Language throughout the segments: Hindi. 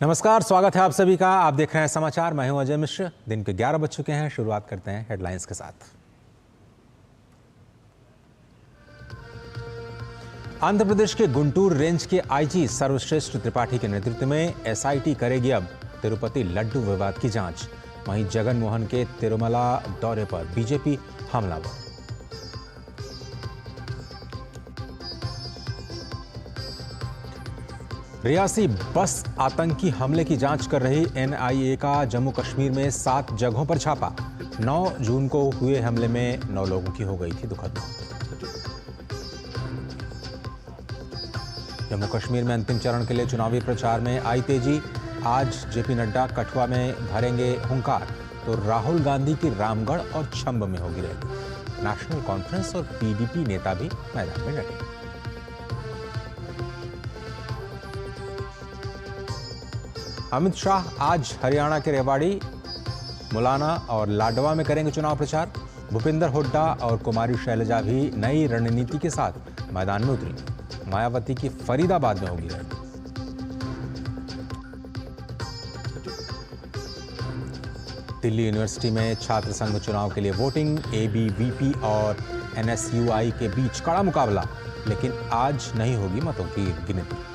नमस्कार, स्वागत है आप सभी का। आप देख रहे हैं समाचार। मैं हूं अजय मिश्र। दिन के 11 बज चुके हैं। शुरुआत करते हैं हेडलाइंस के साथ। आंध्र प्रदेश के गुंटूर रेंज के आईजी सर्वश्रेष्ठ त्रिपाठी के नेतृत्व में एसआईटी करेगी अब तिरुपति लड्डू विवाद की जांच। वहीं जगन मोहन के तिरुमला दौरे पर बीजेपी हमलावर। रियासी बस आतंकी हमले की जांच कर रही एनआईए का जम्मू कश्मीर में 7 जगहों पर छापा। 9 जून को हुए हमले में 9 लोगों की हो गई थी दुखद मौत। जम्मू कश्मीर में अंतिम चरण के लिए चुनावी प्रचार में आई तेजी। आज जेपी नड्डा कठुआ में भरेंगे हुंकार, तो राहुल गांधी की रामगढ़ और छंब में होगी रैली। नेशनल कॉन्फ्रेंस और पीडीपी नेता भी मैदान में डटे। अमित शाह आज हरियाणा के रेवाड़ी, मुलाना और लाडवा में करेंगे चुनाव प्रचार। भूपिंदर हुड्डा और कुमारी शैलजा भी नई रणनीति के साथ मैदान में उतरी। मायावती की फरीदाबाद में होगी रैली। दिल्ली यूनिवर्सिटी में छात्र संघ चुनाव के लिए वोटिंग। एबीवीपी और एनएसयूआई के बीच कड़ा मुकाबला, लेकिन आज नहीं होगी मतों की गिनती।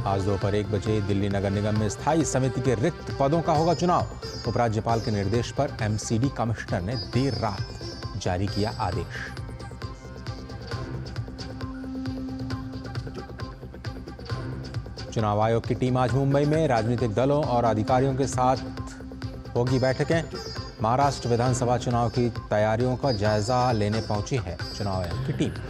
आज दोपहर 1 बजे दिल्ली नगर निगम में स्थायी समिति के रिक्त पदों का होगा चुनाव। उपराज्यपाल के निर्देश पर एमसीडी कमिश्नर ने देर रात जारी किया आदेश। चुनाव आयोग की टीम आज मुंबई में राजनीतिक दलों और अधिकारियों के साथ होगी बैठकें। महाराष्ट्र विधानसभा चुनाव की तैयारियों का जायजा लेने पहुंची है चुनाव आयोग की टीम।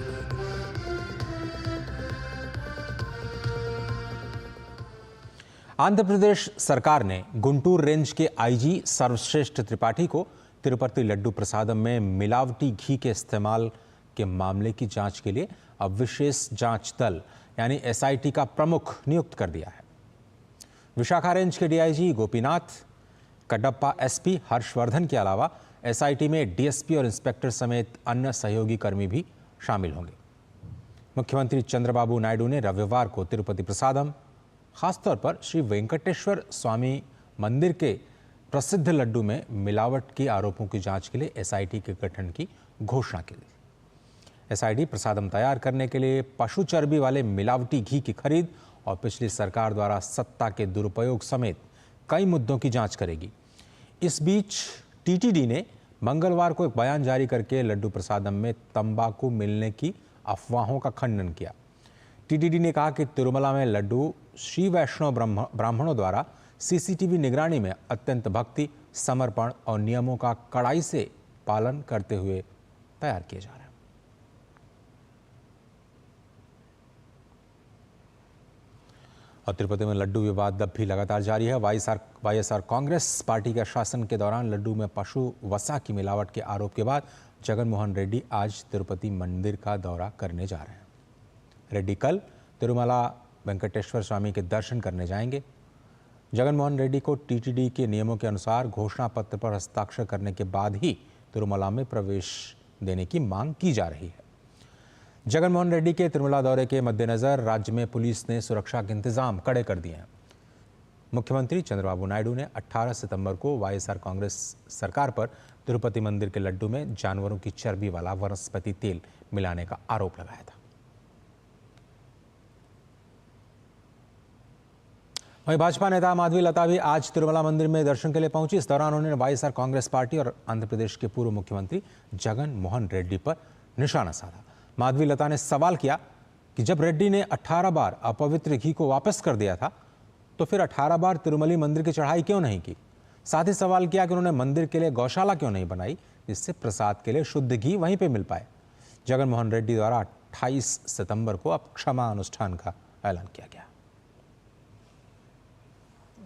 आंध्र प्रदेश सरकार ने गुंटूर रेंज के आईजी सर्वश्रेष्ठ त्रिपाठी को तिरुपति लड्डू प्रसादम में मिलावटी घी के इस्तेमाल के मामले की जांच के लिए अब विशेष जांच दल यानी एसआईटी का प्रमुख नियुक्त कर दिया है। विशाखा रेंज के डीआईजी गोपीनाथ, कडप्पा एसपी हर्षवर्धन के अलावा एसआईटी में डीएसपी और इंस्पेक्टर समेत अन्य सहयोगी कर्मी भी शामिल होंगे। मुख्यमंत्री चंद्रबाबू नायडू ने रविवार को तिरुपति प्रसादम, खासतौर पर श्री वेंकटेश्वर स्वामी मंदिर के प्रसिद्ध लड्डू में मिलावट के आरोपों की जांच के लिए एसआईटी के गठन की घोषणा की। एसआईटी प्रसादम तैयार करने के लिए पशु चर्बी वाले मिलावटी घी की खरीद और पिछली सरकार द्वारा सत्ता के दुरुपयोग समेत कई मुद्दों की जांच करेगी। इस बीच टीटीडी ने मंगलवार को एक बयान जारी करके लड्डू प्रसादम में तंबाकू मिलने की अफवाहों का खंडन किया। टीटीडी ने कहा कि तिरुमला में लड्डू श्री वैष्णव ब्राह्मणों द्वारा सीसीटीवी निगरानी में अत्यंत भक्ति, समर्पण और नियमों का कड़ाई से पालन करते हुए तैयार किए जा रहे हैं। और तिरुपति में लड्डू विवाद अब भी लगातार जारी है। वाईएसआर कांग्रेस पार्टी के शासन के दौरान लड्डू में पशु वसा की मिलावट के आरोप के बाद जगन मोहन रेड्डी आज तिरुपति मंदिर का दौरा करने जा रहे हैं। रेड्डी कल तिरुमला वेंकटेश्वर स्वामी के दर्शन करने जाएंगे। जगनमोहन रेड्डी को टीटीडी के नियमों के अनुसार घोषणा पत्र पर हस्ताक्षर करने के बाद ही तिरुमला में प्रवेश देने की मांग की जा रही है। जगनमोहन रेड्डी के तिरुमला दौरे के मद्देनजर राज्य में पुलिस ने सुरक्षा के इंतजाम कड़े कर दिए हैं। मुख्यमंत्री चंद्रबाबू नायडू ने 18 सितंबर को वाईएसआर कांग्रेस सरकार पर तिरुपति मंदिर के लड्डू में जानवरों की चर्बी वाला वनस्पति तेल मिलाने का आरोप लगाया था। वहीं भाजपा नेता माधवी लता भी आज तिरुमला मंदिर में दर्शन के लिए पहुंची। इस दौरान उन्होंने वाईएसआर कांग्रेस पार्टी और आंध्र प्रदेश के पूर्व मुख्यमंत्री जगन मोहन रेड्डी पर निशाना साधा। माधवी लता ने सवाल किया कि जब रेड्डी ने 18 बार अपवित्र घी को वापस कर दिया था तो फिर 18 बार तिरुमली मंदिर की चढ़ाई क्यों नहीं की। साथ ही सवाल किया कि उन्होंने मंदिर के लिए गौशाला क्यों नहीं बनाई, जिससे प्रसाद के लिए शुद्ध घी वहीं पर मिल पाए। जगन मोहन रेड्डी द्वारा 28 सितंबर को अब क्षमा अनुष्ठान का ऐलान किया गया।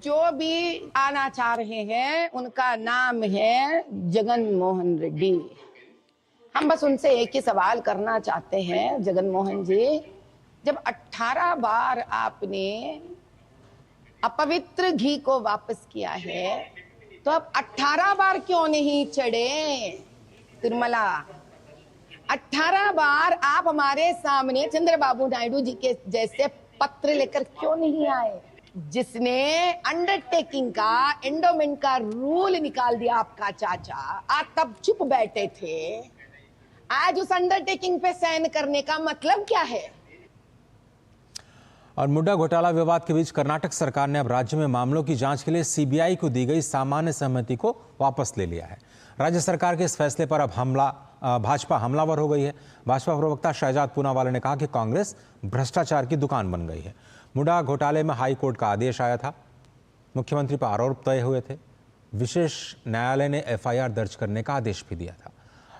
जो भी आना चाह रहे हैं उनका नाम है जगन मोहन रेड्डी। हम बस उनसे एक ही सवाल करना चाहते हैं, जगन मोहन जी, जब 18 बार आपने अपवित्र घी को वापस किया है तो अब 18 बार क्यों नहीं चढ़े तिरुमला? 18 बार आप हमारे सामने चंद्रबाबू नायडू जी के जैसे पत्र लेकर क्यों नहीं आए? जिसने अंडरटेकिंग का एंडोमेंट का रूल निकाल दिया आपका चाचा, आप तब चुप बैठे थे। आज उस अंडरटेकिंग पे साइन करने का मतलब क्या है? और मुड्डा घोटाला विवाद के बीच कर्नाटक सरकार ने अब राज्य में मामलों की जांच के लिए सीबीआई को दी गई सामान्य सहमति को वापस ले लिया है। राज्य सरकार के इस फैसले पर अब भाजपा हमलावर हो गई है। भाजपा प्रवक्ता शहजाद पूनावाला ने कहा कि कांग्रेस भ्रष्टाचार की दुकान बन गई है। मुड्डा घोटाले में हाई कोर्ट का आदेश आया था, मुख्यमंत्री पर आरोप तय हुए थे, विशेष न्यायालय ने एफआईआर दर्ज करने का आदेश भी दिया था।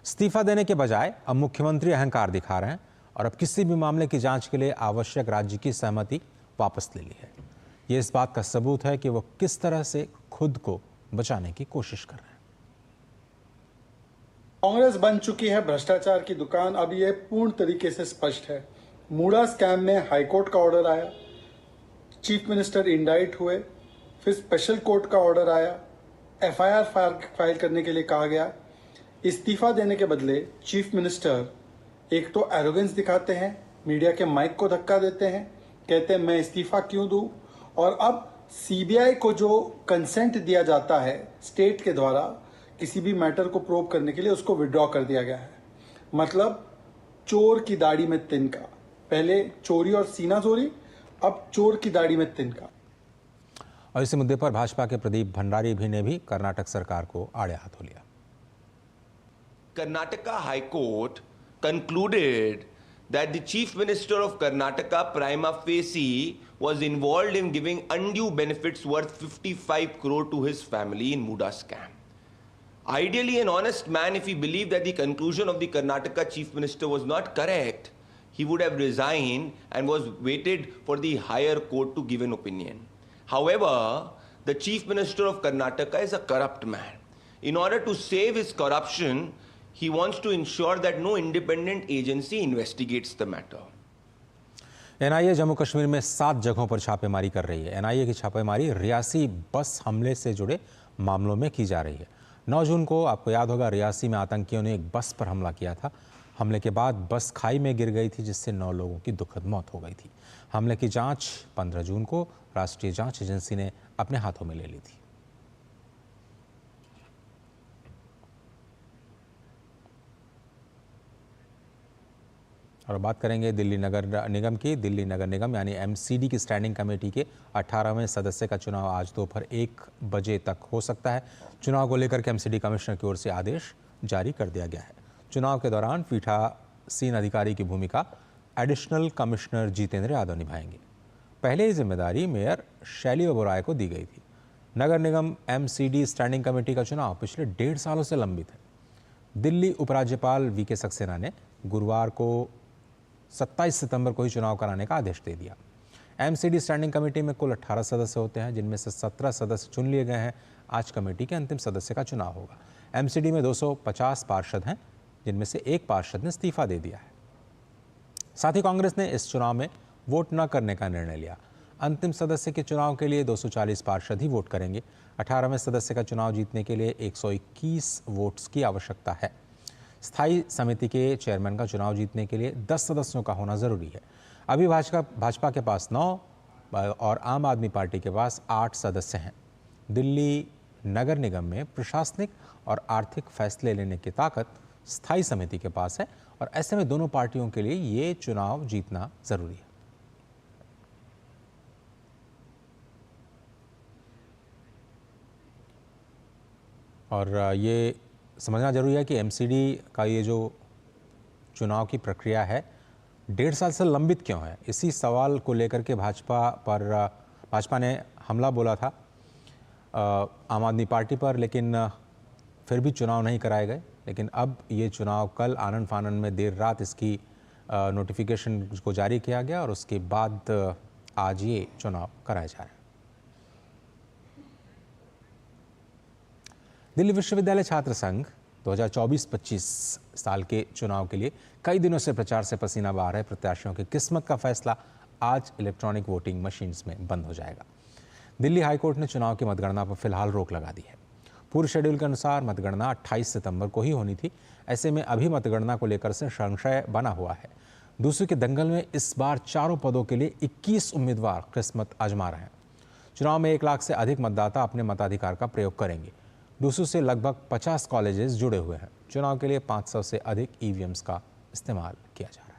इस्तीफा देने के बजाय अब मुख्यमंत्री अहंकार दिखा रहे हैं और अब किसी भी मामले की जांच के लिए आवश्यक राज्य की सहमति वापस ले ली है। ये इस बात का सबूत है कि वो किस तरह से खुद को बचाने की कोशिश कर रहे हैं। कांग्रेस बन चुकी है भ्रष्टाचार की दुकान। अब ये पूर्ण तरीके से स्पष्ट है। मुडा स्कैम में हाईकोर्ट का ऑर्डर आया, चीफ मिनिस्टर इंडाइट हुए, फिर स्पेशल कोर्ट का ऑर्डर आया, एफआईआर फाइल करने के लिए कहा गया। इस्तीफा देने के बदले चीफ मिनिस्टर एक तो एरोगेंस दिखाते हैं, मीडिया के माइक को धक्का देते हैं, कहते हैं मैं इस्तीफा क्यों दूं, और अब सीबीआई को जो कंसेंट दिया जाता है स्टेट के द्वारा किसी भी मैटर को प्रोब करने के लिए, उसको विड्रॉ कर दिया गया है। मतलब चोर की दाढ़ी में तिनका। पहले चोरी और सीना चोरी, अब चोर की दाढ़ी में तिनका। और इसी मुद्दे पर भाजपा के प्रदीप भंडारी भी ने भी कर्नाटक सरकार को आड़े हाथों लिया। Karnataka High Court concluded that the Chief Minister of Karnataka prima facie was involved in giving undue benefits worth 55 crore to his family in Muda scam. Ideally, an honest man, if he believed that the conclusion of the Karnataka Chief Minister was not correct, he would have resigned and was waited for the higher court to give an opinion. However, the Chief Minister of Karnataka is a corrupt man. In order to save his corruption, he wants to ensure that no independent agency investigates the matter. NIA Jammu Kashmir में 7 जगहों पर छापेमारी कर रही है। एनआईए की छापेमारी रियासी बस हमले से जुड़े मामलों में की जा रही है। 9 जून को आपको याद होगा, रियासी में आतंकियों ने एक बस पर हमला किया था। हमले के बाद बस खाई में गिर गई थी, जिससे 9 लोगों की दुखद मौत हो गई थी। हमले की जांच 15 जून को राष्ट्रीय जांच एजेंसी ने अपने हाथों में ले ली थी। और बात करेंगे दिल्ली नगर निगम की। दिल्ली नगर निगम यानी एमसीडी की स्टैंडिंग कमेटी के 18वें सदस्य का चुनाव आज दोपहर 1 बजे तक हो सकता है। चुनाव को लेकर के एमसीडी कमिश्नर की ओर से आदेश जारी कर दिया गया है। चुनाव के दौरान पीठासीन अधिकारी की भूमिका एडिशनल कमिश्नर जितेंद्र यादव निभाएंगे। पहले ही जिम्मेदारी मेयर शैली ओबराय को दी गई थी। नगर निगम एमसीडी स्टैंडिंग कमेटी का चुनाव पिछले 1.5 सालों से लंबित है। दिल्ली उपराज्यपाल वीके सक्सेना ने गुरुवार को 27 सितंबर को ही चुनाव कराने का आदेश दे दिया। एमसीडी स्टैंडिंग कमेटी में कुल 18 सदस्य होते हैं, जिनमें से 17 सदस्य चुन लिए गए हैं। आज कमेटी के अंतिम सदस्य का चुनाव होगा। एमसीडी में 250 पार्षद हैं, जिनमें से एक पार्षद ने इस्तीफा दे दिया है। साथ ही कांग्रेस ने इस चुनाव में वोट न करने का निर्णय लिया। अंतिम सदस्य के चुनाव के लिए 240 पार्षद ही वोट करेंगे। 18वें सदस्य का चुनाव जीतने के लिए 121 वोट्स की आवश्यकता है। स्थायी समिति के चेयरमैन का चुनाव जीतने के लिए 10 सदस्यों का होना जरूरी है। अभी भाजपा के पास 9 और आम आदमी पार्टी के पास 8 सदस्य हैं। दिल्ली नगर निगम में प्रशासनिक और आर्थिक फैसले लेने की ताकत स्थायी समिति के पास है और ऐसे में दोनों पार्टियों के लिए ये चुनाव जीतना जरूरी है। और ये समझना जरूरी है कि एमसीडी का ये जो चुनाव की प्रक्रिया है 1.5 साल से लंबित क्यों है। इसी सवाल को लेकर के भाजपा ने हमला बोला था आम आदमी पार्टी पर, लेकिन फिर भी चुनाव नहीं कराए गए। लेकिन अब ये चुनाव कल आनन फानन में देर रात इसकी नोटिफिकेशन को जारी किया गया और उसके बाद आज ये चुनाव कराया जा रहा है। दिल्ली विश्वविद्यालय छात्र संघ 2024-25 साल के चुनाव के लिए कई दिनों से प्रचार से पसीना बहा रहे प्रत्याशियों की किस्मत का फैसला आज इलेक्ट्रॉनिक वोटिंग मशीन्स में बंद हो जाएगा। दिल्ली हाईकोर्ट ने चुनाव की मतगणना पर फिलहाल रोक लगा दी है। पूर्व शेड्यूल के अनुसार मतगणना 28 सितंबर को ही होनी थी। ऐसे में अभी मतगणना को लेकर से संशय बना हुआ है। दूसरे के दंगल में इस बार चारों पदों के लिए 21 उम्मीदवार किस्मत आजमा रहे हैं। चुनाव में 1 लाख से अधिक मतदाता अपने मताधिकार का प्रयोग करेंगे। दूसरों से लगभग 50 कॉलेजेस जुड़े हुए हैं। चुनाव के लिए 500 से अधिक ईवीएम्स का इस्तेमाल किया जा रहा है।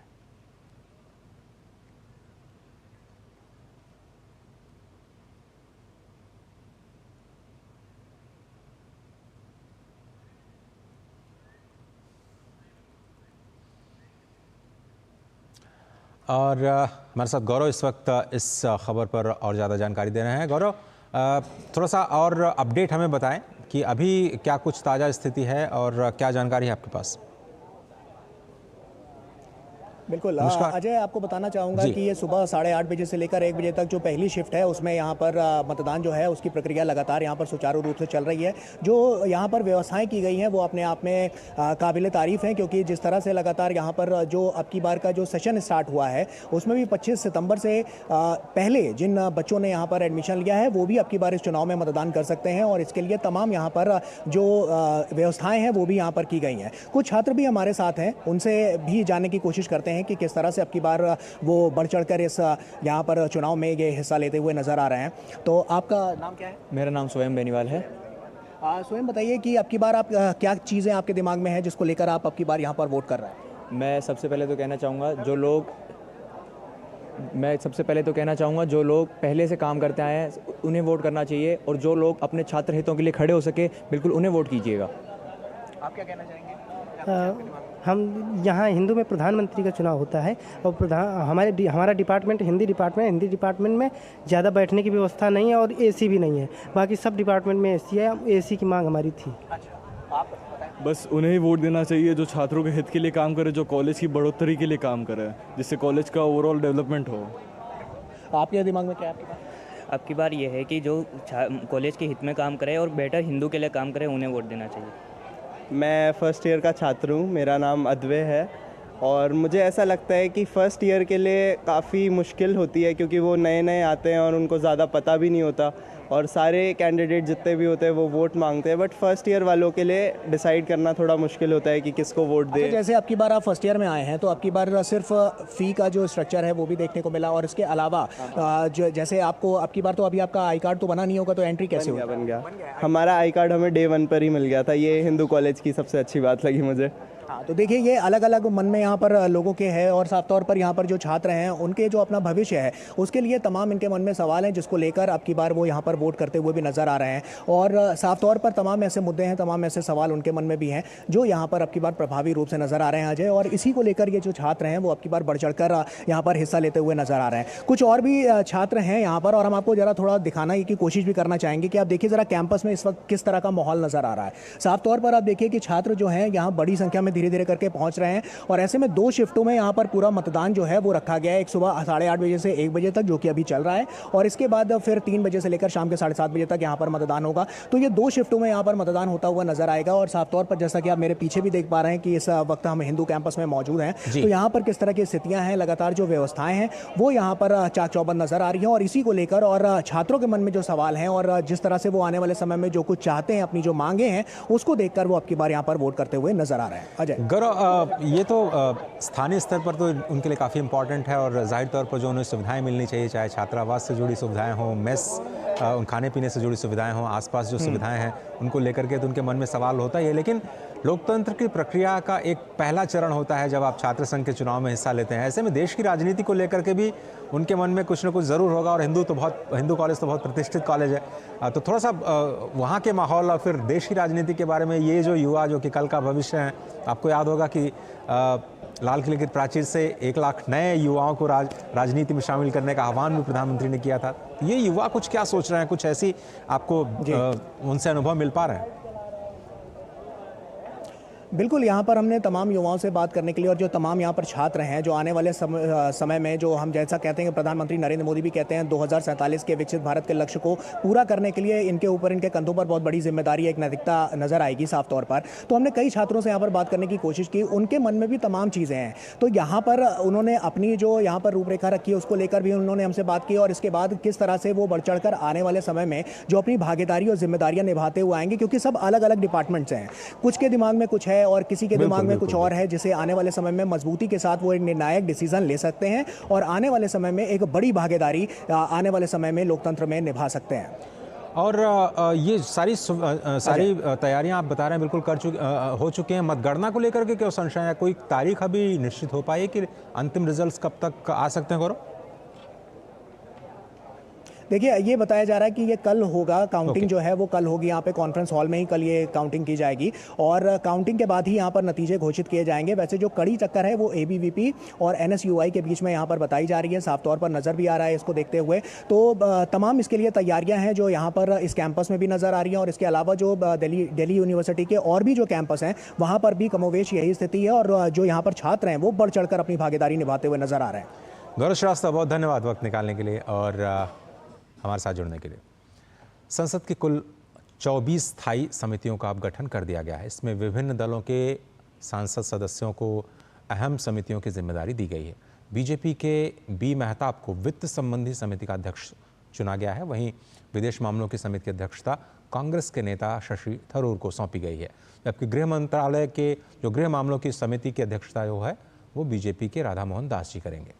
और हमारे साथ गौरव इस वक्त इस खबर पर और ज़्यादा जानकारी दे रहे हैं। गौरव, थोड़ा सा और अपडेट हमें बताएं कि अभी क्या कुछ ताज़ा स्थिति है और क्या जानकारी है आपके पास? बिल्कुल अजय, आपको बताना चाहूँगा कि ये सुबह 8:30 बजे से लेकर 1 बजे तक जो पहली शिफ्ट है उसमें यहाँ पर मतदान जो है उसकी प्रक्रिया लगातार यहाँ पर सुचारू रूप से चल रही है। जो यहाँ पर व्यवस्थाएं की गई हैं वो अपने आप में काबिल तारीफ़ हैं, क्योंकि जिस तरह से लगातार यहाँ पर जो अब की बार का जो सेशन स्टार्ट हुआ है उसमें भी 25 सितंबर से पहले जिन बच्चों ने यहाँ पर एडमिशन लिया है वो भी अब की बार इस चुनाव में मतदान कर सकते हैं, और इसके लिए तमाम यहाँ पर जो व्यवस्थाएँ हैं वो भी यहाँ पर की गई हैं। कुछ छात्र भी हमारे साथ हैं, उनसे भी जानने की कोशिश करते हैं कि किस तरह से अब की बार वो बढ़ चढ़कर इस यहाँ पर चुनाव में ये हिस्सा लेते हुए नजर आ रहे हैं। तो आपका नाम क्या है? मेरा नाम स्वयं बेनीवाल है। स्वयं बताइए कि अब की बार आप क्या चीज़ें आपके दिमाग में हैं जिसको लेकर आप अब की बार यहाँ पर वोट कर रहे हैं? मैं सबसे पहले तो कहना चाहूँगा जो लोग पहले से काम करते आए हैं उन्हें वोट करना चाहिए, और जो लोग अपने छात्र हितों के लिए खड़े हो सके बिल्कुल उन्हें वोट कीजिएगा। आप क्या कहना चाहेंगे? हम यहाँ हिंदू में प्रधानमंत्री का चुनाव होता है और हमारा डिपार्टमेंट हिंदी डिपार्टमेंट में ज़्यादा बैठने की व्यवस्था नहीं है और एसी भी नहीं है। बाकी सब डिपार्टमेंट में एसी है, एसी की मांग हमारी थी। बस उन्हें ही वोट देना चाहिए जो छात्रों के हित के लिए काम करे, जो कॉलेज की बढ़ोतरी के लिए काम करे, जिससे कॉलेज का ओवरऑल डेवलपमेंट हो। आपके दिमाग में क्या है? अब की बार ये है कि जो कॉलेज के हित में काम करे और बेटर हिंदू के लिए काम करे उन्हें वोट देना चाहिए। मैं फ़र्स्ट ईयर का छात्र हूँ, मेरा नाम अद्वै है, और मुझे ऐसा लगता है कि फ़र्स्ट ईयर के लिए काफ़ी मुश्किल होती है, क्योंकि वो नए नए आते हैं और उनको ज़्यादा पता भी नहीं होता, और सारे कैंडिडेट जितने भी होते हैं वो वोट मांगते हैं, बट फर्स्ट ईयर वालों के लिए डिसाइड करना थोड़ा मुश्किल होता है कि किसको वोट दे। जैसे अब की बार आप फर्स्ट ईयर में आए हैं तो अब की बार सिर्फ फ़ी का जो स्ट्रक्चर है वो भी देखने को मिला, और इसके अलावा जो जैसे आपको अब की बार तो अभी आपका आई कार्ड तो बना नहीं होगा, तो एंट्री कैसे होगा? बन गया। हमारा आई कार्ड हमें डे 1 पर ही मिल गया था। ये हिंदू कॉलेज की सबसे अच्छी बात लगी मुझे। हाँ, तो देखिए ये अलग अलग मन में यहाँ पर लोगों के हैं, और साफ तौर पर यहाँ पर जो छात्र हैं उनके जो अपना भविष्य है उसके लिए तमाम इनके मन में सवाल हैं, जिसको लेकर अब की बार वो यहाँ पर वोट करते हुए भी नज़र आ रहे हैं। और साफ तौर पर तमाम ऐसे मुद्दे हैं, तमाम ऐसे सवाल उनके मन में भी हैं जो यहाँ पर अब की बार प्रभावी रूप से नज़र आ रहे हैं अजय, और इसी को लेकर ये जो छात्र हैं वो अब की बार बढ़ चढ़कर यहाँ पर हिस्सा लेते हुए नज़र आ रहे हैं। कुछ और भी छात्र हैं यहाँ पर, और हम आपको ज़रा थोड़ा दिखाना की कोशिश भी करना चाहेंगे कि आप देखिए ज़रा कैंपस में इस वक्त किस तरह का माहौल नज़र आ रहा है। साफ तौर पर आप देखिए कि छात्र जो हैं यहाँ बड़ी संख्या में धीरे धीरे करके पहुँच रहे हैं, और ऐसे में 2 शिफ्टों में यहाँ पर पूरा मतदान जो है वो रखा गया है। एक सुबह 8:30 बजे से 1 बजे तक जो कि अभी चल रहा है, और इसके बाद फिर 3 बजे से लेकर शाम के 7:30 बजे तक यहाँ पर मतदान होगा। तो ये 2 शिफ्टों में यहाँ पर मतदान होता हुआ नजर आएगा। और साफ तौर पर जैसा कि आप मेरे पीछे भी देख पा रहे हैं कि इस वक्त हम हिंदू कैंपस में मौजूद हैं, तो यहाँ पर किस तरह की स्थितियाँ हैं, लगातार जो व्यवस्थाएं हैं वो यहाँ पर चाक चौबंद नजर आ रही हैं, और इसी को लेकर और छात्रों के मन में जो सवाल हैं और जिस तरह से वो आने वाले समय में जो कुछ चाहते हैं, अपनी जो मांगे हैं, उसको देखकर वो अब की बार यहाँ पर वोट करते हुए नजर आ रहे हैं। अजय, गौरव, ये तो स्थानीय स्तर पर तो उनके लिए काफ़ी इंपॉर्टेंट है, और जाहिर तौर पर जो उन्हें सुविधाएं मिलनी चाहिए, चाहे छात्रावास से जुड़ी सुविधाएं हों, मेस खाने पीने से जुड़ी सुविधाएं हों, आसपास जो सुविधाएं हैं उनको लेकर के तो उनके मन में सवाल होता ही है। लेकिन लोकतंत्र की प्रक्रिया का एक पहला चरण होता है जब आप छात्र संघ के चुनाव में हिस्सा लेते हैं। ऐसे में देश की राजनीति को लेकर के भी उनके मन में कुछ न कुछ ज़रूर होगा, और हिंदू कॉलेज तो बहुत प्रतिष्ठित कॉलेज है, तो थोड़ा सा वहाँ के माहौल और फिर देश की राजनीति के बारे में, ये जो युवा जो कि कल का भविष्य है, आपको याद होगा कि लाल किले की प्राचीर से 1 लाख नए युवाओं को राजनीति में शामिल करने का आह्वान भी प्रधानमंत्री ने किया था। ये युवा कुछ क्या सोच रहे हैं, कुछ ऐसी आपको उनसे अनुभव मिल पा रहे हैं? बिल्कुल, यहाँ पर हमने तमाम युवाओं से बात करने के लिए और जो तमाम यहाँ पर छात्र हैं, जो आने वाले समय में जो हम जैसा कहते हैं कि प्रधानमंत्री नरेंद्र मोदी भी कहते हैं 2047 के विकसित भारत के लक्ष्य को पूरा करने के लिए इनके ऊपर, इनके कंधों पर बहुत बड़ी जिम्मेदारी, एक नैतिकता नजर आएगी साफ तौर पर। तो हमने कई छात्रों से यहाँ पर बात करने की कोशिश की, उनके मन में भी तमाम चीज़ें हैं। तो यहाँ पर उन्होंने अपनी जो यहाँ पर रूपरेखा रखी है उसको लेकर भी उन्होंने हमसे बात की और इसके बाद किस तरह से वो बढ़ चढ़ कर आने वाले समय में जो अपनी भागीदारी और जिम्मेदारियां निभाते हुए आएंगे, क्योंकि सब अलग अलग डिपार्टमेंट्स हैं, कुछ के दिमाग में कुछ है और किसी के दिमाग में कुछ और है, जिसे आने वाले समय में मजबूती के साथ वो एक निर्णायक डिसीजन ले सकते हैं और आने वाले समय में एक बड़ी भागीदारी आने वाले समय में लोकतंत्र में निभा सकते हैं। और ये सारी तैयारियां आप बता रहे हैं बिल्कुल हो चुके हैं। मतगणना को लेकर के क्या संशय है? कोई तारीख अभी निश्चित हो पाई कि अंतिम रिजल्ट्स कब तक आ सकते हैं गौरव? देखिए, ये बताया जा रहा है कि ये कल होगा, काउंटिंग जो है वो कल होगी, यहाँ पे कॉन्फ्रेंस हॉल में ही कल ये काउंटिंग की जाएगी और काउंटिंग के बाद ही यहाँ पर नतीजे घोषित किए जाएंगे। वैसे जो कड़ी टक्कर है वो ABVP और NSUI के बीच में यहाँ पर बताई जा रही है, साफ तौर पर नज़र भी आ रहा है इसको देखते हुए। तो तमाम इसके लिए तैयारियाँ हैं जो यहाँ पर इस कैंपस में भी नज़र आ रही हैं और इसके अलावा जो दिल्ली यूनिवर्सिटी के और भी जो कैंपस हैं वहाँ पर भी कमोवेश यही स्थिति है और जो यहाँ पर छात्र हैं वो बढ़ चढ़ कर अपनी भागीदारी निभाते हुए नजर आ रहे हैं। गौरव श्रीवास्तव, बहुत धन्यवाद वक्त निकालने के लिए और हमारे साथ जुड़ने के लिए। संसद की कुल 24 स्थायी समितियों का अब गठन कर दिया गया है। इसमें विभिन्न दलों के सांसद सदस्यों को अहम समितियों की जिम्मेदारी दी गई है। बीजेपी के बी मेहताब को वित्त संबंधी समिति का अध्यक्ष चुना गया है। वहीं विदेश मामलों की समिति की अध्यक्षता कांग्रेस के नेता शशि थरूर को सौंपी गई है, जबकि गृह मंत्रालय के जो गृह मामलों की समिति की अध्यक्षता जो है वो बीजेपी के राधा मोहन दास जी करेंगे।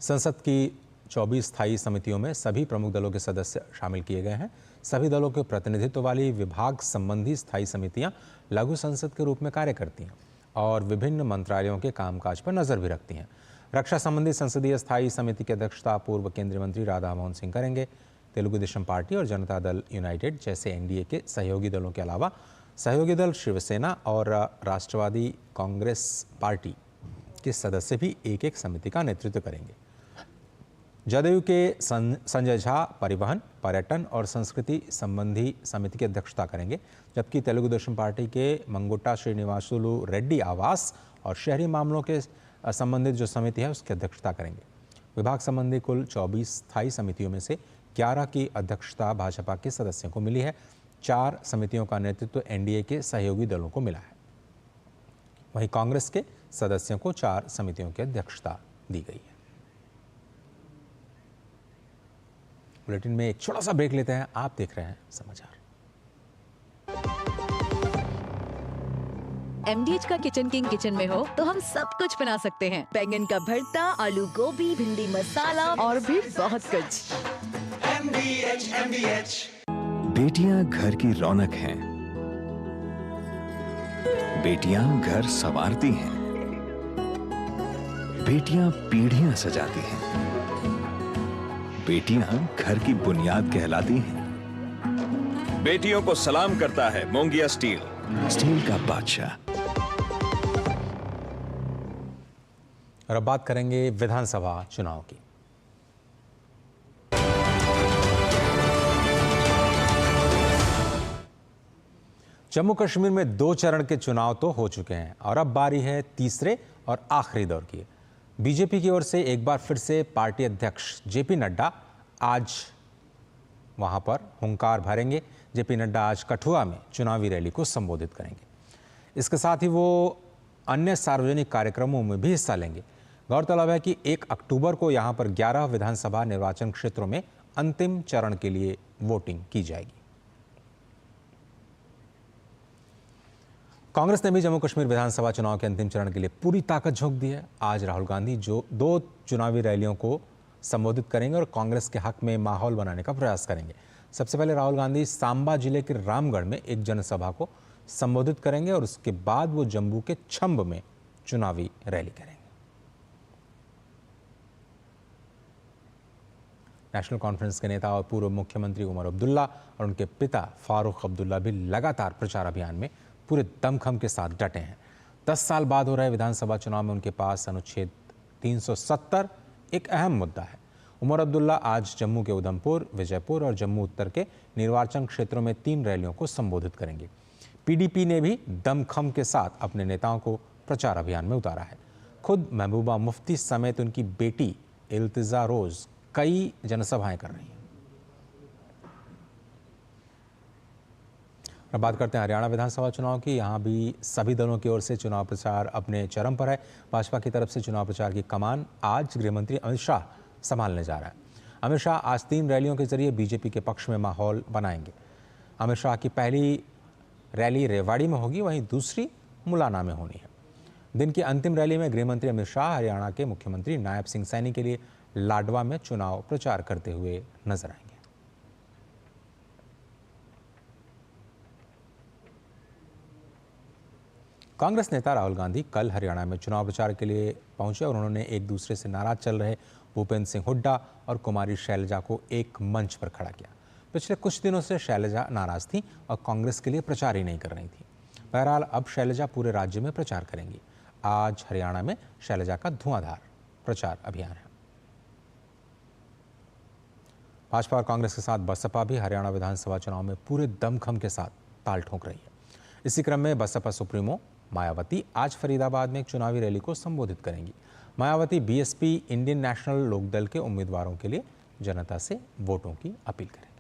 संसद की 24 स्थायी समितियों में सभी प्रमुख दलों के सदस्य शामिल किए गए हैं। सभी दलों के प्रतिनिधित्व वाली विभाग संबंधी स्थायी समितियां लघु संसद के रूप में कार्य करती हैं और विभिन्न मंत्रालयों के कामकाज पर नजर भी रखती हैं। रक्षा संबंधी संसदीय स्थायी समिति की अध्यक्षता पूर्व केंद्रीय मंत्री राधा मोहन सिंह करेंगे। तेलुगु देशम पार्टी और जनता दल यूनाइटेड जैसे NDA के सहयोगी दलों के अलावा सहयोगी दल शिवसेना और राष्ट्रवादी कांग्रेस पार्टी के सदस्य भी एक एक समिति का नेतृत्व करेंगे। जदयू के संजय झा परिवहन, पर्यटन और संस्कृति संबंधी समिति की अध्यक्षता करेंगे, जबकि तेलुगु देशम पार्टी के मंगुट्टा श्रीनिवासुलु रेड्डी आवास और शहरी मामलों के संबंधित जो समिति है उसकी अध्यक्षता करेंगे। विभाग संबंधी कुल 24 स्थायी समितियों में से 11 की अध्यक्षता भाजपा के सदस्यों को मिली है। 4 समितियों का नेतृत्व NDA के सहयोगी दलों को मिला है। वहीं कांग्रेस के सदस्यों को 4 समितियों की अध्यक्षता दी गई है। बुलेटिन में एक छोटा सा ब्रेक लेते हैं। आप देख रहे हैं समाचार। MDH का किचन किंग किचन में हो तो हम सब कुछ बना सकते हैं। बैंगन का भरता, आलू गोभी, भिंडी मसाला और भी बहुत कुछ। MDH। बेटियां घर की रौनक हैं। बेटियां घर संवारती हैं। बेटियां पीढ़ियां सजाती हैं। बेटियां घर की बुनियाद कहलाती हैं। बेटियों को सलाम करता है मोंगिया स्टील, स्टील का बादशाह। और अब बात करेंगे विधानसभा चुनाव की। जम्मू कश्मीर में 2 चरण के चुनाव तो हो चुके हैं और अब बारी है तीसरे और आखिरी दौर की। बीजेपी की ओर से एक बार फिर से पार्टी अध्यक्ष JP नड्डा आज वहां पर हुंकार भरेंगे। JP नड्डा आज कठुआ में चुनावी रैली को संबोधित करेंगे। इसके साथ ही वो अन्य सार्वजनिक कार्यक्रमों में भी हिस्सा लेंगे। गौरतलब है कि 1 अक्टूबर को यहां पर 11 विधानसभा निर्वाचन क्षेत्रों में अंतिम चरण के लिए वोटिंग की जाएगी। कांग्रेस ने भी जम्मू कश्मीर विधानसभा चुनाव के अंतिम चरण के लिए पूरी ताकत झोंक दी है। आज राहुल गांधी जो 2 चुनावी रैलियों को संबोधित करेंगे और कांग्रेस के हक में माहौल बनाने का प्रयास करेंगे। सबसे पहले राहुल गांधी सांबा जिले के रामगढ़ में एक जनसभा को संबोधित करेंगे और उसके बाद वो जम्मू के छंब में चुनावी रैली करेंगे। नेशनल कॉन्फ्रेंस के नेता और पूर्व मुख्यमंत्री उमर अब्दुल्ला और उनके पिता फारूक अब्दुल्ला भी लगातार प्रचार अभियान में पूरे दमखम के साथ डटे हैं। 10 साल बाद हो रहे विधानसभा चुनाव में उनके पास अनुच्छेद 370 एक अहम मुद्दा है। उमर अब्दुल्ला आज जम्मू के उधमपुर, विजयपुर और जम्मू उत्तर के निर्वाचन क्षेत्रों में 3 रैलियों को संबोधित करेंगे। पीडीपी ने भी दमखम के साथ अपने नेताओं को प्रचार अभियान में उतारा है। खुद महबूबा मुफ्ती समेत उनकी बेटी इल्तिजा रोज कई जनसभाएं कर रही हैं। अब बात करते हैं हरियाणा विधानसभा चुनाव की। यहाँ भी सभी दलों की ओर से चुनाव प्रचार अपने चरम पर है। भाजपा की तरफ से चुनाव प्रचार की कमान आज गृह मंत्री अमित शाह संभालने जा रहा है। अमित शाह आज 3 रैलियों के जरिए बीजेपी के पक्ष में माहौल बनाएंगे। अमित शाह की पहली रैली रेवाड़ी में होगी, वहीं दूसरी मुलाना में होनी है। दिन की अंतिम रैली में गृह मंत्री अमित शाह हरियाणा के मुख्यमंत्री नायब सिंह सैनी के लिए लाडवा में चुनाव प्रचार करते हुए नजर आएंगे। कांग्रेस नेता राहुल गांधी कल हरियाणा में चुनाव प्रचार के लिए पहुंचे और उन्होंने एक दूसरे से नाराज चल रहे भूपेंद्र सिंह हुड्डा और कुमारी शैलजा को एक मंच पर खड़ा किया। पिछले कुछ दिनों से शैलजा नाराज थी और कांग्रेस के लिए प्रचार ही नहीं कर रही थी। बहरहाल अब शैलजा पूरे राज्य में प्रचार करेंगी। आज हरियाणा में शैलजा का धुआंधार प्रचार अभियान है। भाजपा और कांग्रेस के साथ बसपा भी हरियाणा विधानसभा चुनाव में पूरे दमखम के साथ ताल ठोक रही है। इसी क्रम में बसपा सुप्रीमो मायावती आज फरीदाबाद में एक चुनावी रैली को संबोधित करेंगी। Mayawati BSP Indian National Lok Dal के उम्मीदवारों के लिए जनता से वोटों की अपील करेंगी।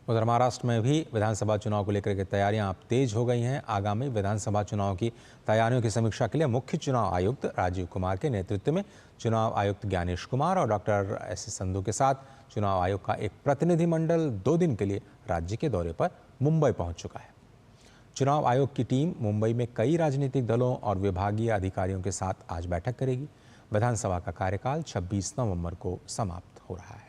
उधर महाराष्ट्र में भी विधानसभा चुनाव को लेकर के तैयारियां अब तेज हो गई हैं। आगामी विधानसभा चुनाव की तैयारियों की समीक्षा के लिए मुख्य चुनाव आयुक्त राजीव कुमार के नेतृत्व में चुनाव आयुक्त ज्ञानेश कुमार और डॉक्टर एस संधू के साथ चुनाव आयोग का एक प्रतिनिधिमंडल 2 दिन के लिए राज्य के दौरे पर मुंबई पहुंच चुका है। चुनाव आयोग की टीम मुंबई में कई राजनीतिक दलों और विभागीय अधिकारियों के साथ आज बैठक करेगी। विधानसभा का कार्यकाल 26 नवंबर को समाप्त हो रहा है।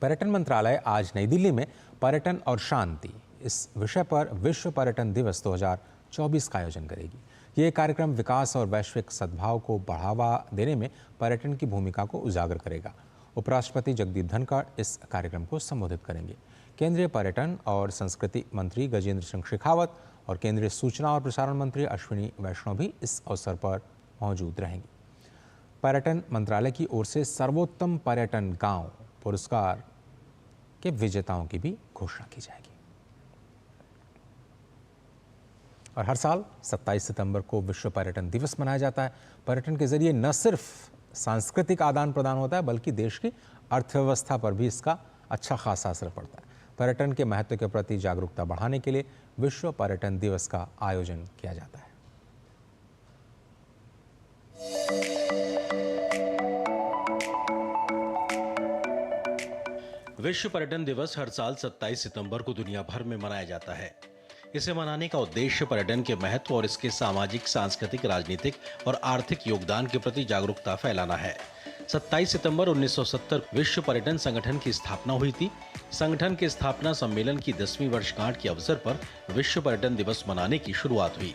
पर्यटन मंत्रालय आज नई दिल्ली में पर्यटन और शांति इस विषय पर विश्व पर्यटन दिवस 2024 का आयोजन करेगी। ये कार्यक्रम विकास और वैश्विक सद्भाव को बढ़ावा देने में पर्यटन की भूमिका को उजागर करेगा। उपराष्ट्रपति जगदीप धनखड़ इस कार्यक्रम को संबोधित करेंगे। केंद्रीय पर्यटन और संस्कृति मंत्री गजेंद्र सिंह शेखावत और केंद्रीय सूचना और प्रसारण मंत्री अश्विनी वैष्णव भी इस अवसर पर मौजूद रहेंगे। पर्यटन मंत्रालय की ओर से सर्वोत्तम पर्यटन गांव पुरस्कार के विजेताओं की भी घोषणा की जाएगी। और हर साल 27 सितंबर को विश्व पर्यटन दिवस मनाया जाता है। पर्यटन के जरिए न सिर्फ सांस्कृतिक आदान प्रदान होता है बल्कि देश की अर्थव्यवस्था पर भी इसका अच्छा खासा असर पड़ता है। पर्यटन के महत्व के प्रति जागरूकता बढ़ाने के लिए विश्व पर्यटन दिवस का आयोजन किया जाता है। विश्व पर्यटन दिवस हर साल 27 सितंबर को दुनिया भर में मनाया जाता है। इसे मनाने का उद्देश्य पर्यटन के महत्व और इसके सामाजिक, सांस्कृतिक, राजनीतिक और आर्थिक योगदान के प्रति जागरूकता फैलाना है। 27 सितंबर 1970 विश्व पर्यटन संगठन की स्थापना हुई थी। संगठन के स्थापना सम्मेलन की 10वीं वर्षगांठ के अवसर पर विश्व पर्यटन दिवस मनाने की शुरुआत हुई।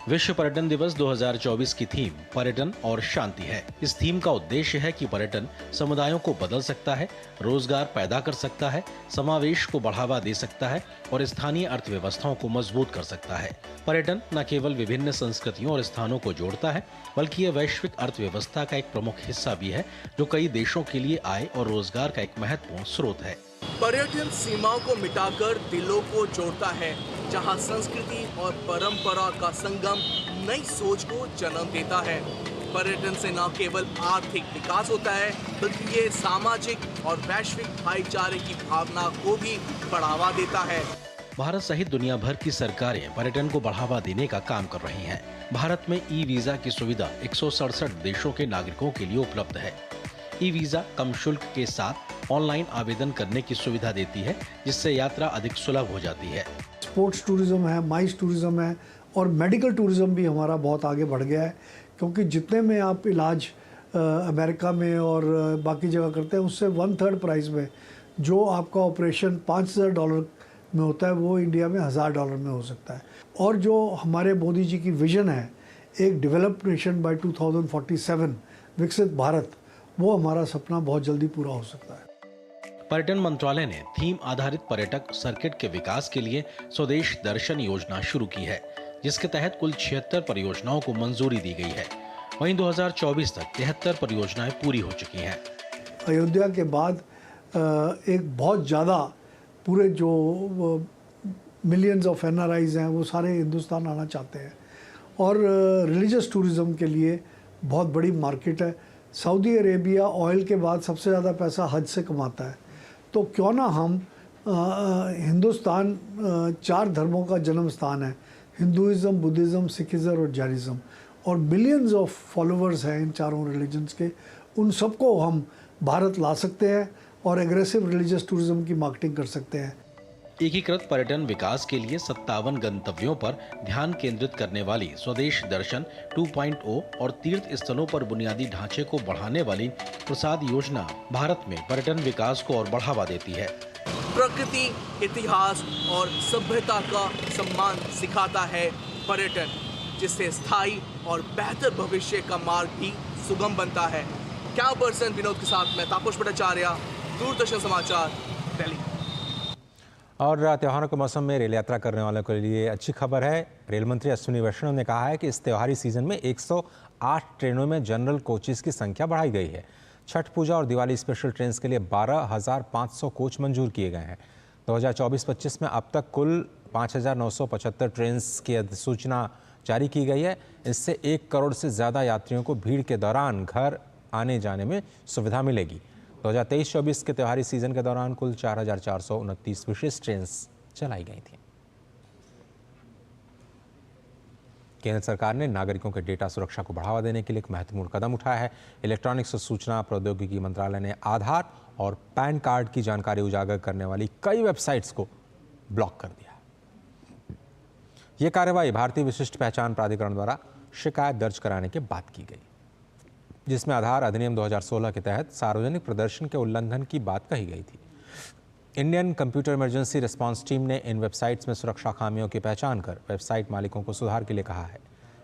विश्व पर्यटन दिवस 2024 की थीम पर्यटन और शांति है। इस थीम का उद्देश्य है कि पर्यटन समुदायों को बदल सकता है, रोजगार पैदा कर सकता है, समावेश को बढ़ावा दे सकता है और स्थानीय अर्थव्यवस्थाओं को मजबूत कर सकता है। पर्यटन न केवल विभिन्न संस्कृतियों और स्थानों को जोड़ता है बल्कि यह वैश्विक अर्थव्यवस्था का एक प्रमुख हिस्सा भी है जो कई देशों के लिए आय और रोजगार का एक महत्वपूर्ण स्रोत है। पर्यटन सीमाओं को मिटाकर दिलों को जोड़ता है, जहां संस्कृति और परंपरा का संगम नई सोच को जन्म देता है। पर्यटन से न केवल आर्थिक विकास होता है बल्कि ये सामाजिक और वैश्विक भाईचारे की भावना को भी बढ़ावा देता है। भारत सहित दुनिया भर की सरकारें पर्यटन को बढ़ावा देने का काम कर रही हैं। भारत में ई वीजा की सुविधा 167 देशों के नागरिकों के लिए उपलब्ध है। ई वीजा कम शुल्क के साथ ऑनलाइन आवेदन करने की सुविधा देती है, जिससे यात्रा अधिक सुलभ हो जाती है। स्पोर्ट्स टूरिज्म है, माइस टूरिज्म है और मेडिकल टूरिज्म भी हमारा बहुत आगे बढ़ गया है, क्योंकि जितने में आप इलाज अमेरिका में और बाकी जगह करते हैं उससे 1/3 प्राइस में जो आपका ऑपरेशन $5,000 में होता है वो इंडिया में $1,000 में हो सकता है। और जो हमारे मोदी जी की विजन है एक डेवलप्ड नेशन बाय 2047 विकसित भारत, वो हमारा सपना बहुत जल्दी पूरा हो सकता है। पर्यटन मंत्रालय ने थीम आधारित पर्यटक सर्किट के विकास के लिए स्वदेश दर्शन योजना शुरू की है, जिसके तहत कुल 76 परियोजनाओं को मंजूरी दी गई है। वहीं 2024 तक 73 परियोजनाएं पूरी हो चुकी हैं। अयोध्या के बाद एक बहुत ज़्यादा पूरे जो मिलियंस ऑफ NRIs हैं वो सारे हिंदुस्तान आना चाहते हैं और रिलीजियस टूरिज़्म के लिए बहुत बड़ी मार्केट है। सऊदी अरेबिया ऑयल के बाद सबसे ज़्यादा पैसा हज से कमाता है, तो क्यों ना हम हिंदुस्तान 4 धर्मों का जन्म स्थान है, हिंदुइज़्म, बुद्धिज़्म, सिखिज़्म और जैनिज़्म, और बिलियंस ऑफ फॉलोअर्स हैं इन चारों रिलीजन्स के, उन सबको हम भारत ला सकते हैं और एग्रेसिव रिलीजियस टूरिज़्म की मार्केटिंग कर सकते हैं। एकीकृत पर्यटन विकास के लिए 57 गंतव्यों पर ध्यान केंद्रित करने वाली स्वदेश दर्शन 2.0 और तीर्थ स्थलों पर बुनियादी ढांचे को बढ़ाने वाली प्रसाद योजना भारत में पर्यटन विकास को और बढ़ावा देती है। प्रकृति, इतिहास और सभ्यता का सम्मान सिखाता है पर्यटन, जिससे स्थायी और बेहतर भविष्य का मार्ग भी सुगम बनता है। क्या पर्सन विनोद के साथ मैं तापस भट्टाचार्य, दूरदर्शन समाचार, दिल्ली। और त्योहारों के मौसम में रेल यात्रा करने वालों के लिए अच्छी खबर है। रेल मंत्री अश्विनी वैष्णव ने कहा है कि इस त्योहारी सीजन में 108 ट्रेनों में जनरल कोचेस की संख्या बढ़ाई गई है। छठ पूजा और दिवाली स्पेशल ट्रेन के लिए 12,500 कोच मंजूर किए गए हैं। 2024-25 में अब तक कुल 5,975 ट्रेन की अधिसूचना जारी की गई है। इससे 1 करोड़ से ज़्यादा यात्रियों को भीड़ के दौरान घर आने जाने में सुविधा मिलेगी। 2023-24 के त्योहारी सीजन के दौरान कुल 4,429 विशेष ट्रेन चलाई गई थी। केंद्र सरकार ने नागरिकों के डेटा सुरक्षा को बढ़ावा देने के लिए एक महत्वपूर्ण कदम उठाया है। इलेक्ट्रॉनिक्स और सूचना प्रौद्योगिकी मंत्रालय ने आधार और पैन कार्ड की जानकारी उजागर करने वाली कई वेबसाइट्स को ब्लॉक कर दिया। यह कार्रवाई भारतीय विशिष्ट पहचान प्राधिकरण द्वारा शिकायत दर्ज कराने के बाद की गई, जिसमें आधार अधिनियम 2016 के तहत सार्वजनिक प्रदर्शन के उल्लंघन की बात कही गई थी। Indian computer emergency response team ने इन वेबसाइट्स में सुरक्षा खामियों की पहचान कर वेबसाइट मालिकों को सुधार के लिए कहा है।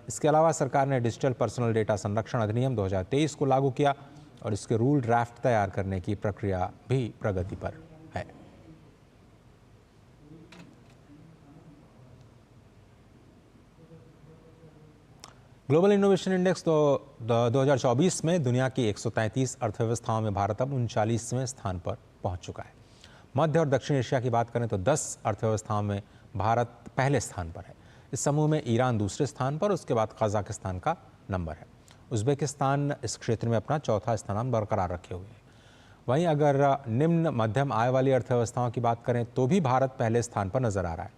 इसके अलावा सरकार ने डिजिटल पर्सनल डेटा संरक्षण अधिनियम 2023 को लागू किया और इसके रूल ड्राफ्ट तैयार करने की प्रक्रिया भी प्रगति पर है। ग्लोबल इनोवेशन इंडेक्स 2024 में दुनिया की 133 अर्थव्यवस्थाओं में भारत अब 39वें स्थान पर पहुंच चुका है। मध्य और दक्षिण एशिया की बात करें तो 10 अर्थव्यवस्थाओं में भारत पहले स्थान पर है। इस समूह में ईरान दूसरे स्थान पर, उसके बाद कजाकिस्तान का नंबर है। उज़्बेकिस्तान इस क्षेत्र में अपना चौथा स्थान बरकरार रखे हुए है। वहीं अगर निम्न मध्यम आय वाली अर्थव्यवस्थाओं की बात करें तो भी भारत पहले स्थान पर नजर आ रहा है।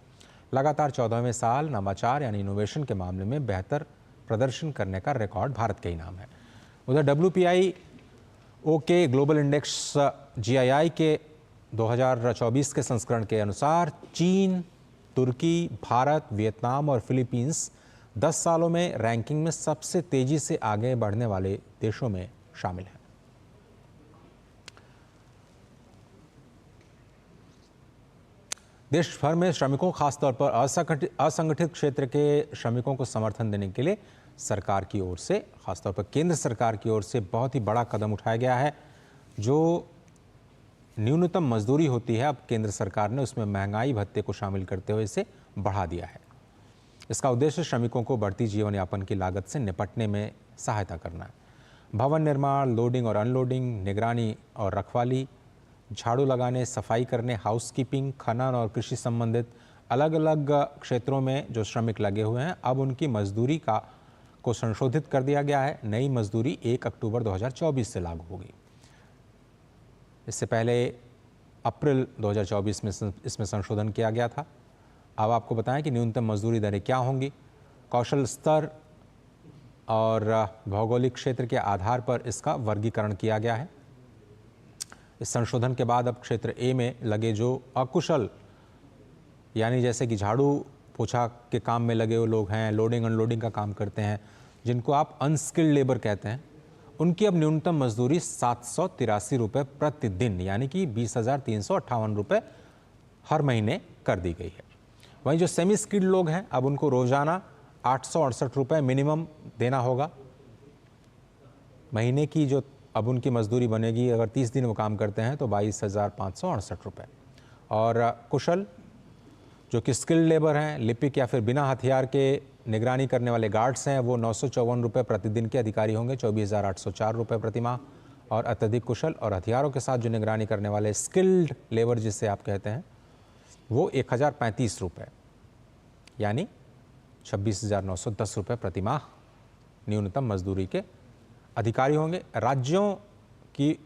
लगातार 14वें साल नवाचार यानी इनोवेशन के मामले में बेहतर प्रदर्शन करने का रिकॉर्ड भारत के ही नाम है। उधर WPI के ग्लोबल इंडेक्स GII के 2024 के संस्करण के अनुसार चीन, तुर्की, भारत, वियतनाम और फिलीपींस 10 सालों में रैंकिंग में सबसे तेजी से आगे बढ़ने वाले देशों में शामिल हैं। देश भर में श्रमिकों, खासतौर पर असंगठित क्षेत्र के श्रमिकों को समर्थन देने के लिए सरकार की ओर से, खासतौर पर केंद्र सरकार की ओर से बहुत ही बड़ा कदम उठाया गया है। जो न्यूनतम मजदूरी होती है, अब केंद्र सरकार ने उसमें महंगाई भत्ते को शामिल करते हुए इसे बढ़ा दिया है। इसका उद्देश्य श्रमिकों को बढ़ती जीवन यापन की लागत से निपटने में सहायता करना है। भवन निर्माण, लोडिंग और अनलोडिंग, निगरानी और रखवाली, झाड़ू लगाने, सफाई करने, हाउसकीपिंग, खनन और कृषि संबंधित अलग अलग क्षेत्रों में जो श्रमिक लगे हुए हैं, अब उनकी मजदूरी को संशोधित कर दिया गया है। नई मजदूरी 1 अक्टूबर 2024 से लागू होगी। इससे पहले अप्रैल 2024 में इसमें संशोधन किया गया था। अब आपको बताएं कि न्यूनतम मजदूरी दरें क्या होंगी। कौशल स्तर और भौगोलिक क्षेत्र के आधार पर इसका वर्गीकरण किया गया है। इस संशोधन के बाद अब क्षेत्र ए में लगे जो अकुशल, यानी जैसे कि झाड़ू पोछा के काम में लगे हुए लोग हैं, लोडिंग अनलोडिंग का काम करते हैं, जिनको आप अनस्किल्ड लेबर कहते हैं, उनकी अब न्यूनतम मजदूरी 783 रुपये प्रतिदिन यानी कि 20,358 रुपये हर महीने कर दी गई है। वहीं जो सेमी स्किल्ड लोग हैं, अब उनको रोजाना 868 रुपये मिनिमम देना होगा। महीने की जो अब उनकी मजदूरी बनेगी, अगर 30 दिन वो काम करते हैं तो 22,568 रुपये। और कुशल जो कि स्किल्ड लेबर हैं, लिपिक या फिर बिना हथियार के निगरानी करने वाले गार्ड्स हैं, वो 954 रुपये प्रतिदिन के अधिकारी होंगे, 24,804 रुपये प्रतिमाह। और अत्यधिक कुशल और हथियारों के साथ जो निगरानी करने वाले स्किल्ड लेबर जिसे आप कहते हैं, वो 1,035 रुपये यानी 26,910 रुपये प्रतिमाह न्यूनतम मजदूरी के अधिकारी होंगे। राज्यों की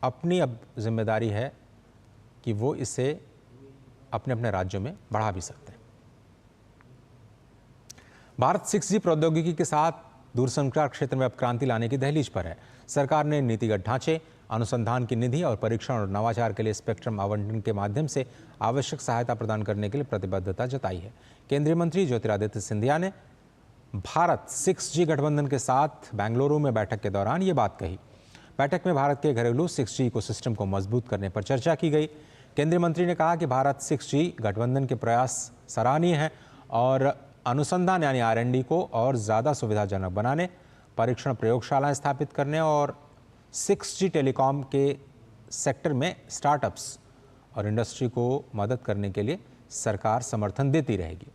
अपनी अब जिम्मेदारी है कि वो इसे अपने अपने राज्यों में बढ़ा भी सकते हैं। भारत 6G प्रौद्योगिकी के साथ दूरसंचार क्षेत्र में अब क्रांति लाने की दहलीज पर है। सरकार ने नीतिगत ढांचे, अनुसंधान की निधि और परीक्षण और नवाचार के लिए स्पेक्ट्रम आवंटन के माध्यम से आवश्यक सहायता प्रदान करने के लिए प्रतिबद्धता जताई है। केंद्रीय मंत्री ज्योतिरादित्य सिंधिया ने भारत 6G गठबंधन के साथ बेंगलुरु में बैठक के दौरान ये बात कही। बैठक में भारत के घरेलू 6G इकोसिस्टम को मजबूत करने पर चर्चा की गई। केंद्रीय मंत्री ने कहा कि भारत 6G गठबंधन के प्रयास सराहनीय हैं और अनुसंधान यानी R&D को और ज़्यादा सुविधाजनक बनाने, परीक्षण प्रयोगशालाएं स्थापित करने और 6G टेलीकॉम के सेक्टर में स्टार्टअप्स और इंडस्ट्री को मदद करने के लिए सरकार समर्थन देती रहेगी।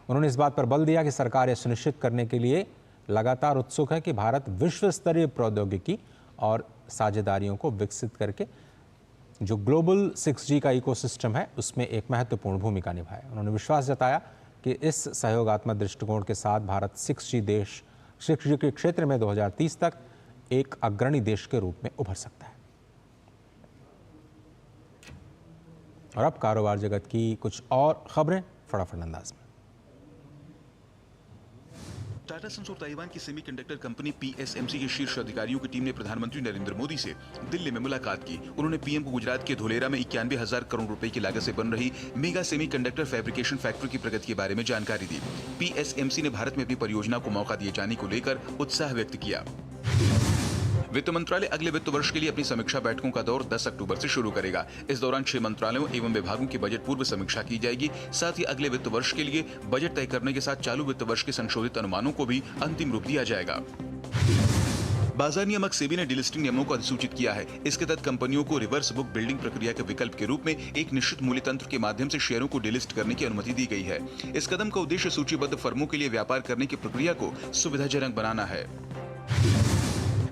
उन्होंने इस बात पर बल दिया कि सरकार यह सुनिश्चित करने के लिए लगातार उत्सुक है कि भारत विश्व स्तरीय प्रौद्योगिकी और साझेदारियों को विकसित करके जो ग्लोबल 6G का इकोसिस्टम है उसमें एक महत्वपूर्ण भूमिका निभाए। उन्होंने विश्वास जताया कि इस सहयोगात्मक दृष्टिकोण के साथ भारत 6G के क्षेत्र में 2030 तक एक अग्रणी देश के रूप में उभर सकता है। और अब कारोबार जगत की कुछ और खबरें फटाफट अंदाज में। टाटा सन्स और ताइवान की सेमीकंडक्टर कंपनी PSMC के शीर्ष अधिकारियों की टीम ने प्रधानमंत्री नरेंद्र मोदी से दिल्ली में मुलाकात की। उन्होंने पीएम को गुजरात के धोलेरा में 91,000 करोड़ रुपए की लागत से बन रही मेगा सेमीकंडक्टर फैब्रिकेशन फैक्ट्री की प्रगति के बारे में जानकारी दी। PSMC ने भारत में अपनी परियोजना को मौका दिए जाने को लेकर उत्साह व्यक्त किया। वित्त मंत्रालय अगले वित्त वर्ष के लिए अपनी समीक्षा बैठकों का दौर 10 अक्टूबर से शुरू करेगा। इस दौरान 6 मंत्रालयों एवं विभागों की बजट पूर्व समीक्षा की जाएगी। साथ ही अगले वित्त वर्ष के लिए बजट तय करने के साथ चालू वित्त वर्ष के संशोधित अनुमानों को भी अंतिम रूप दिया जाएगा। बाजार नियामक सेबी ने डिलिस्टिंग नियमों को अधिसूचित किया है। इसके तहत कंपनियों को रिवर्स बुक बिल्डिंग प्रक्रिया के विकल्प के रूप में एक निश्चित मूल्य तंत्र के माध्यम से शेयरों को डिलिस्ट करने की अनुमति दी गई है। इस कदम का उद्देश्य सूचीबद्ध फर्मों के लिए व्यापार करने की प्रक्रिया को सुविधाजनक बनाना है।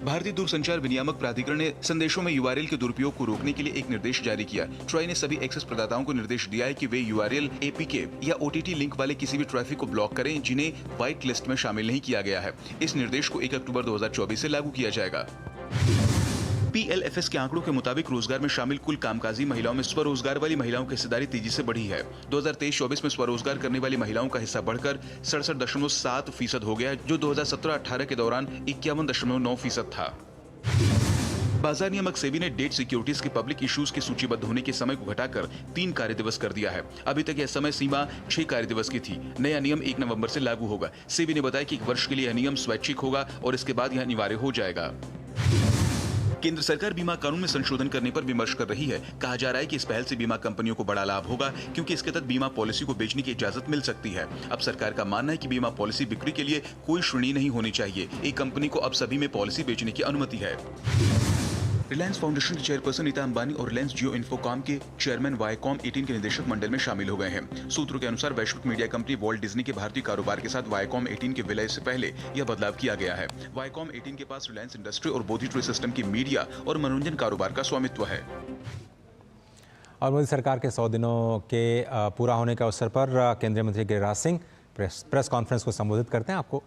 भारतीय दूरसंचार विनियामक प्राधिकरण ने संदेशों में URL के दुरुपयोग को रोकने के लिए एक निर्देश जारी किया। ट्राई ने सभी एक्सेस प्रदाताओं को निर्देश दिया है कि वे URL, APK या OTT लिंक वाले किसी भी ट्रैफिक को ब्लॉक करें जिन्हें व्हाइट लिस्ट में शामिल नहीं किया गया है। इस निर्देश को 1 अक्टूबर 2024 से लागू किया जाएगा। PLFS के आंकड़ों के मुताबिक रोजगार में शामिल कुल कामकाजी महिलाओं में स्वरोजगार वाली महिलाओं की हिस्सेदारी तेजी से बढ़ी है। 2023-24 में स्वरोजगार करने वाली महिलाओं का हिस्सा बढ़कर 67.7% हो गया, जो 2017-18 के दौरान 51.9% था। बाजार नियामक सेबी ने डेट सिक्योरिटीज के पब्लिक इश्यूज के सूचीबद्ध होने के समय को घटाकर 3 कार्य दिवस कर दिया है। अभी तक यह समय सीमा 6 कार्य दिवस की थी। नया नियम 1 नवंबर से लागू होगा। सेबी ने बताया कि 1 वर्ष के लिए यह नियम स्वैच्छिक होगा और इसके बाद यह अनिवार्य हो जाएगा। केंद्र सरकार बीमा कानून में संशोधन करने पर विमर्श कर रही है। कहा जा रहा है कि इस पहल से बीमा कंपनियों को बड़ा लाभ होगा, क्योंकि इसके तहत बीमा पॉलिसी को बेचने की इजाजत मिल सकती है। अब सरकार का मानना है कि बीमा पॉलिसी बिक्री के लिए कोई श्रेणी नहीं होनी चाहिए। एक कंपनी को अब सभी में पॉलिसी बेचने की अनुमति है। रिलायंस फाउंडेशन के चेयरपर्सन नीता अंबानी और रिलायंस जियो इन्फोकॉम के चेयरमैन वायकॉम 18 के निदेशक मंडल में शामिल हो गए हैं। सूत्रों के अनुसार वैश्विक मीडिया कंपनी वॉल्ट डिज्नी के भारतीय कारोबार के साथ वायकॉम 18 के विलय से पहले यह बदलाव किया गया है। वायकॉम 18 के पास रिलायंस इंडस्ट्री और बोधी ट्री सिस्टम की मीडिया और मनोरंजन कारोबार का स्वामित्व है। और मोदी सरकार के 100 दिनों के पूरा होने के अवसर पर केंद्रीय मंत्री गिरिराज सिंह प्रेस कॉन्फ्रेंस को संबोधित करते हैं। आपको